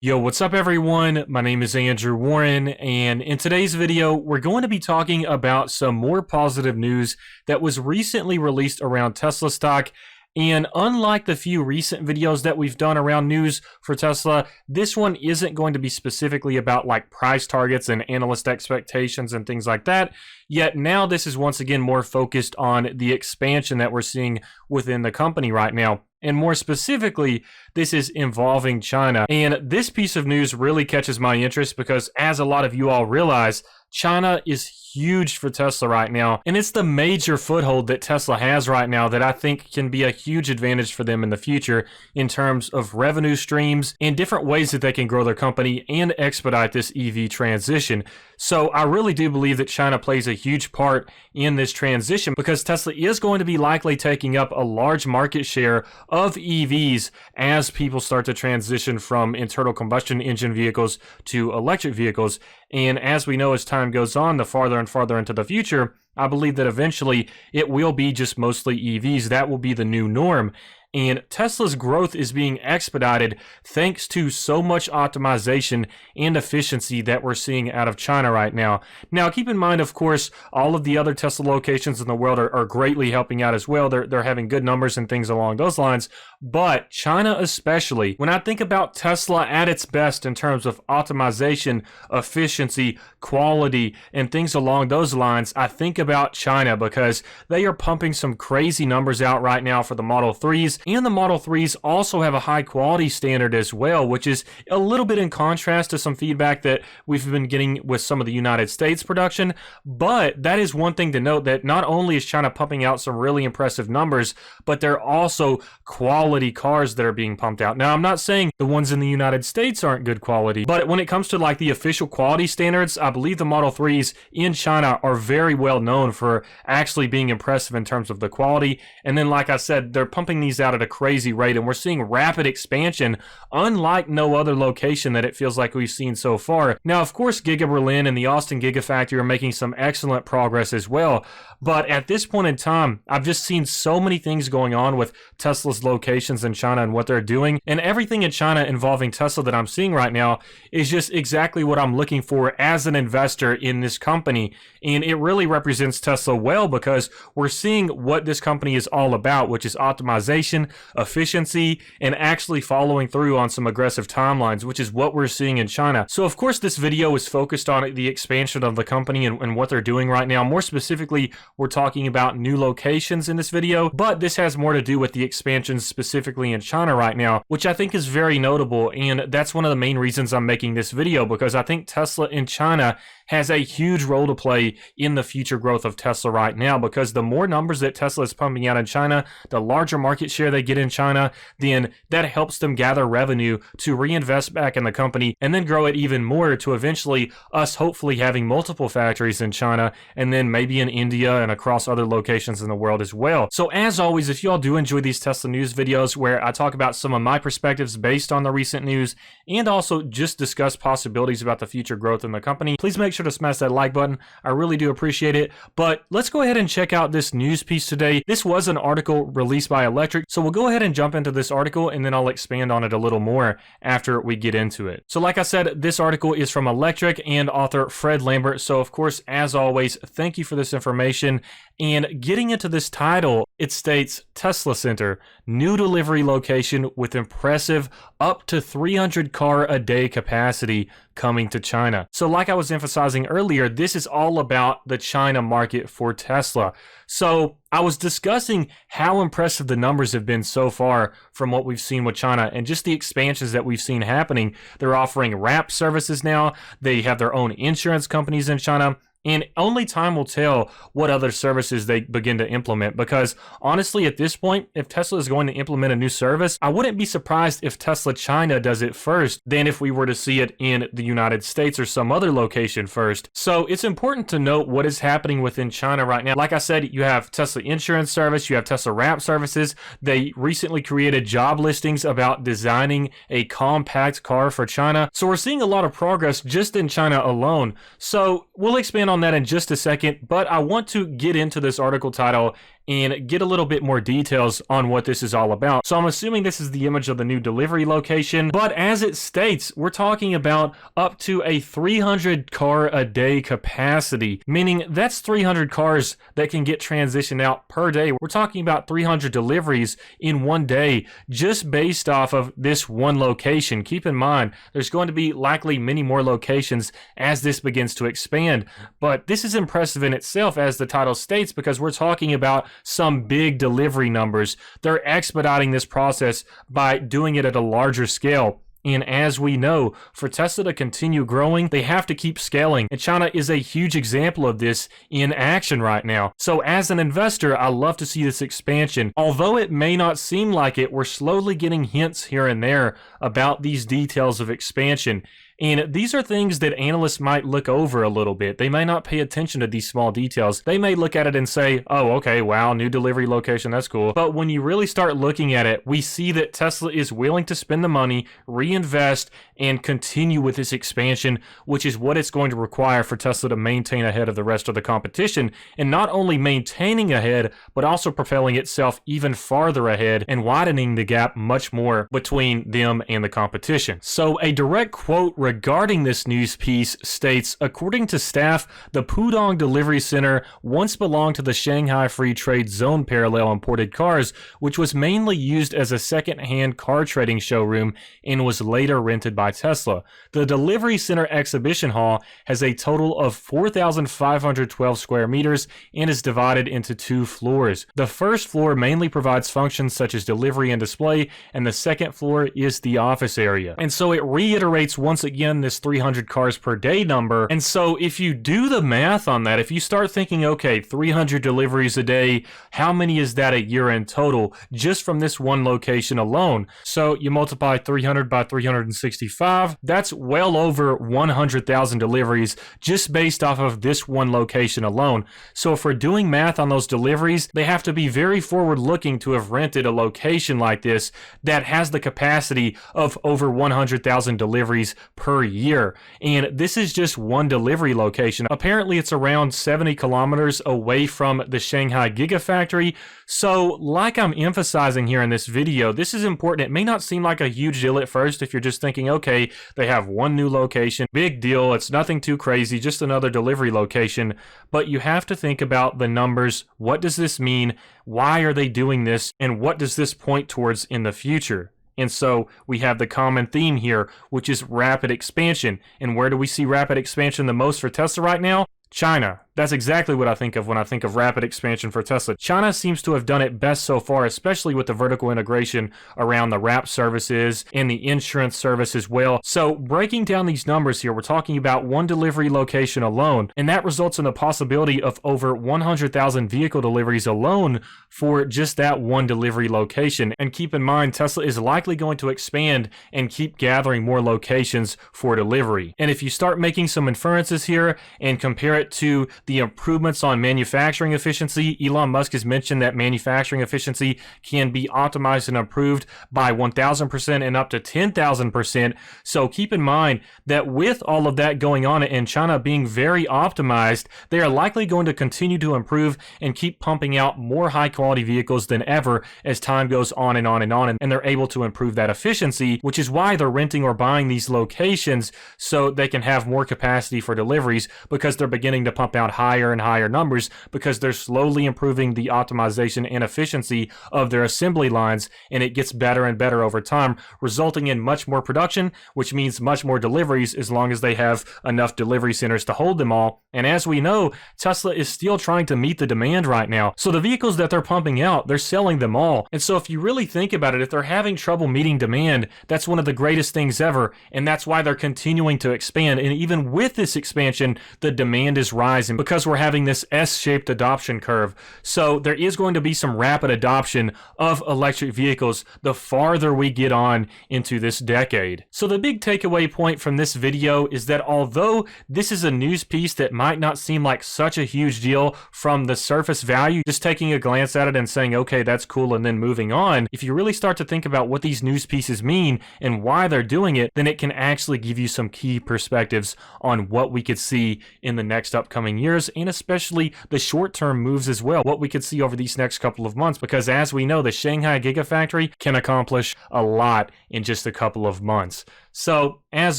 Yo, what's up everyone? My name is Andrew Warren, and in today's video, we're going to be talking about some more positive news that was recently released around Tesla stock. And unlike the few recent videos that we've done around news for Tesla, this one isn't going to be specifically about like price targets and analyst expectations and things like that. Yet now this is once again more focused on the expansion that we're seeing within the company right now. And more specifically, this is involving China. And this piece of news really catches my interest because, as a lot of you all realize, China is huge for Tesla right now, and it's the major foothold that Tesla has right now that I think can be a huge advantage for them in the future in terms of revenue streams and different ways that they can grow their company and expedite this EV transition. So I really do believe that China plays a huge part in this transition because Tesla is going to be likely taking up a large market share of EVs as people start to transition from internal combustion engine vehicles to electric vehicles. And as we know, as time goes on, the farther and farther into the future, I believe that eventually it will be just mostly EVs. That will be the new norm. And Tesla's growth is being expedited thanks to so much optimization and efficiency that we're seeing out of China right now. Now, keep in mind, of course, all of the other Tesla locations in the world are greatly helping out as well. They're having good numbers and things along those lines. But China especially, when I think about Tesla at its best in terms of optimization, efficiency, quality, and things along those lines, I think about China because they are pumping some crazy numbers out right now for the Model 3s. And the Model 3s also have a high quality standard as well, which is a little bit in contrast to some feedback that we've been getting with some of the United States production. But that is one thing to note, that not only is China pumping out some really impressive numbers, but they're also quality cars that are being pumped out. Now, I'm not saying the ones in the United States aren't good quality, but when it comes to like the official quality standards, I believe the Model 3s in China are very well known for actually being impressive in terms of the quality. And then, like I said, they're pumping these out at a crazy rate, and we're seeing rapid expansion unlike no other location that it feels like we've seen so far. Now, of course, Giga Berlin and the Austin Gigafactory are making some excellent progress as well, but at this point in time, I've just seen so many things going on with Tesla's locations in China and what they're doing, and everything in China involving Tesla that I'm seeing right now is just exactly what I'm looking for as an investor in this company. And it really represents Tesla well because we're seeing what this company is all about, which is optimization, efficiency, and actually following through on some aggressive timelines, which is what we're seeing in China. So of course this video is focused on the expansion of the company and what they're doing right now. More specifically, we're talking about new locations in this video, but this has more to do with the expansion specifically in China right now, which I think is very notable. And that's one of the main reasons I'm making this video, because I think Tesla in China has a huge role to play in the future growth of Tesla right now, because the more numbers that Tesla is pumping out in China, the larger market share they get in China, then that helps them gather revenue to reinvest back in the company and then grow it even more to eventually us hopefully having multiple factories in China and then maybe in India and across other locations in the world as well. So as always, if y'all do enjoy these Tesla news videos where I talk about some of my perspectives based on the recent news and also just discuss possibilities about the future growth in the company, please make sure to smash that like button. I really do appreciate it. But let's go ahead and check out this news piece today. This was an article released by Electric, so we'll go ahead and jump into this article and then I'll expand on it a little more after we get into it. So like I said, this article is from Electric and author Fred Lambert. So of course, as always, thank you for this information. And getting into this title, it states Tesla Center, new delivery location with impressive up to 300 car a day capacity coming to China. So like I was emphasizing earlier, this is all about the China market for Tesla. So I was discussing how impressive the numbers have been so far from what we've seen with China and just the expansions that we've seen happening. They're offering wrap services now. They have their own insurance companies in China. And only time will tell what other services they begin to implement, because honestly, at this point, if Tesla is going to implement a new service, I wouldn't be surprised if Tesla China does it first than if we were to see it in the United States or some other location first. So it's important to note what is happening within China right now. Like I said, you have Tesla insurance service, you have Tesla wrap services. They recently created job listings about designing a compact car for China. So we're seeing a lot of progress just in China alone. So we'll expand on that in just a second, but I want to get into this article title and get a little bit more details on what this is all about. So I'm assuming this is the image of the new delivery location, but as it states, we're talking about up to a 300 car a day capacity, meaning that's 300 cars that can get transitioned out per day. We're talking about 300 deliveries in one day just based off of this one location. Keep in mind, there's going to be likely many more locations as this begins to expand, but this is impressive in itself, as the title states, because we're talking about some big delivery numbers. They're expediting this process by doing it at a larger scale. And as we know, for Tesla to continue growing, they have to keep scaling. And China is a huge example of this in action right now. So as an investor, I love to see this expansion. Although it may not seem like it, we're slowly getting hints here and there about these details of expansion. And these are things that analysts might look over a little bit. They may not pay attention to these small details. They may look at it and say, oh, okay, wow, new delivery location, that's cool. But when you really start looking at it, we see that Tesla is willing to spend the money, reinvest, and continue with this expansion, which is what it's going to require for Tesla to maintain ahead of the rest of the competition. And not only maintaining ahead, but also propelling itself even farther ahead and widening the gap much more between them and the competition. So a direct quote regarding this news piece states, according to staff, the Pudong Delivery Center once belonged to the Shanghai Free Trade Zone Parallel Imported Cars, which was mainly used as a second-hand car trading showroom and was later rented by Tesla. The Delivery Center Exhibition Hall has a total of 4,512 square meters and is divided into 2 floors. The first floor mainly provides functions such as delivery and display, and the second floor is the office area. And so it reiterates once again this 300 cars per day number. And so if you do the math on that, if you start thinking, okay, 300 deliveries a day, how many is that a year in total just from this one location alone? So you multiply 300 by 365, that's well over 100,000 deliveries just based off of this one location alone. So if we're doing math on those deliveries, they have to be very forward looking to have rented a location like this that has the capacity of over 100,000 deliveries per year. And this is just one delivery location. Apparently it's around 70 kilometers away from the Shanghai Gigafactory. So like I'm emphasizing here in this video, this is important. It may not seem like a huge deal at first if you're just thinking, okay, they have one new location, big deal, it's nothing too crazy, just another delivery location. But you have to think about the numbers. What does this mean? Why are they doing this? And what does this point towards in the future? And so we have the common theme here, which is rapid expansion. And where do we see rapid expansion the most for Tesla right now? China. That's exactly what I think of when I think of rapid expansion for Tesla. China seems to have done it best so far, especially with the vertical integration around the wrap services and the insurance service as well. So breaking down these numbers here, we're talking about one delivery location alone, and that results in the possibility of over 100,000 vehicle deliveries alone for just that one delivery location. And keep in mind, Tesla is likely going to expand and keep gathering more locations for delivery. And if you start making some inferences here and compare it to the improvements on manufacturing efficiency, Elon Musk has mentioned that manufacturing efficiency can be optimized and improved by 1,000% and up to 10,000%. So keep in mind that with all of that going on and China being very optimized, they are likely going to continue to improve and keep pumping out more high quality vehicles than ever as time goes on and on and on, and they're able to improve that efficiency, which is why they're renting or buying these locations so they can have more capacity for deliveries, because they're beginning to pump out higher and higher numbers because they're slowly improving the optimization and efficiency of their assembly lines, and it gets better and better over time, resulting in much more production, which means much more deliveries as long as they have enough delivery centers to hold them all. And as we know, Tesla is still trying to meet the demand right now. So the vehicles that they're pumping out, they're selling them all. And so if you really think about it, if they're having trouble meeting demand, that's one of the greatest things ever. And that's why they're continuing to expand. And even with this expansion, the demand is rising because we're having this S-shaped adoption curve. So there is going to be some rapid adoption of electric vehicles the farther we get on into this decade. So the big takeaway point from this video is that although this is a news piece that might not seem like such a huge deal from the surface value, just taking a glance at it and saying, okay, that's cool, and then moving on, if you really start to think about what these news pieces mean and why they're doing it, then it can actually give you some key perspectives on what we could see in the next upcoming years shares and especially the short-term moves as well, what we could see over these next couple of months, because as we know, the Shanghai Gigafactory can accomplish a lot in just a couple of months. So, as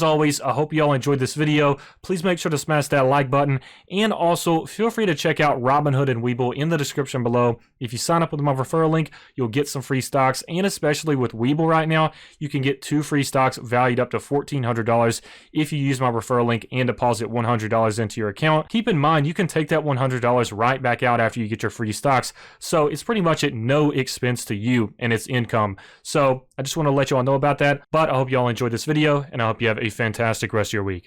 always, I hope you all enjoyed this video. Please make sure to smash that like button, and also feel free to check out Robinhood and Webull in the description below. If you sign up with my referral link, you'll get some free stocks, and especially with Webull right now, you can get 2 free stocks valued up to $1,400 if you use my referral link and deposit $100 into your account. Keep in mind, you can take that $100 right back out after you get your free stocks, so it's pretty much at no expense to you, and it's income. So, I just want to let you all know about that, but I hope you all enjoyed this video, and I hope you have a fantastic rest of your week.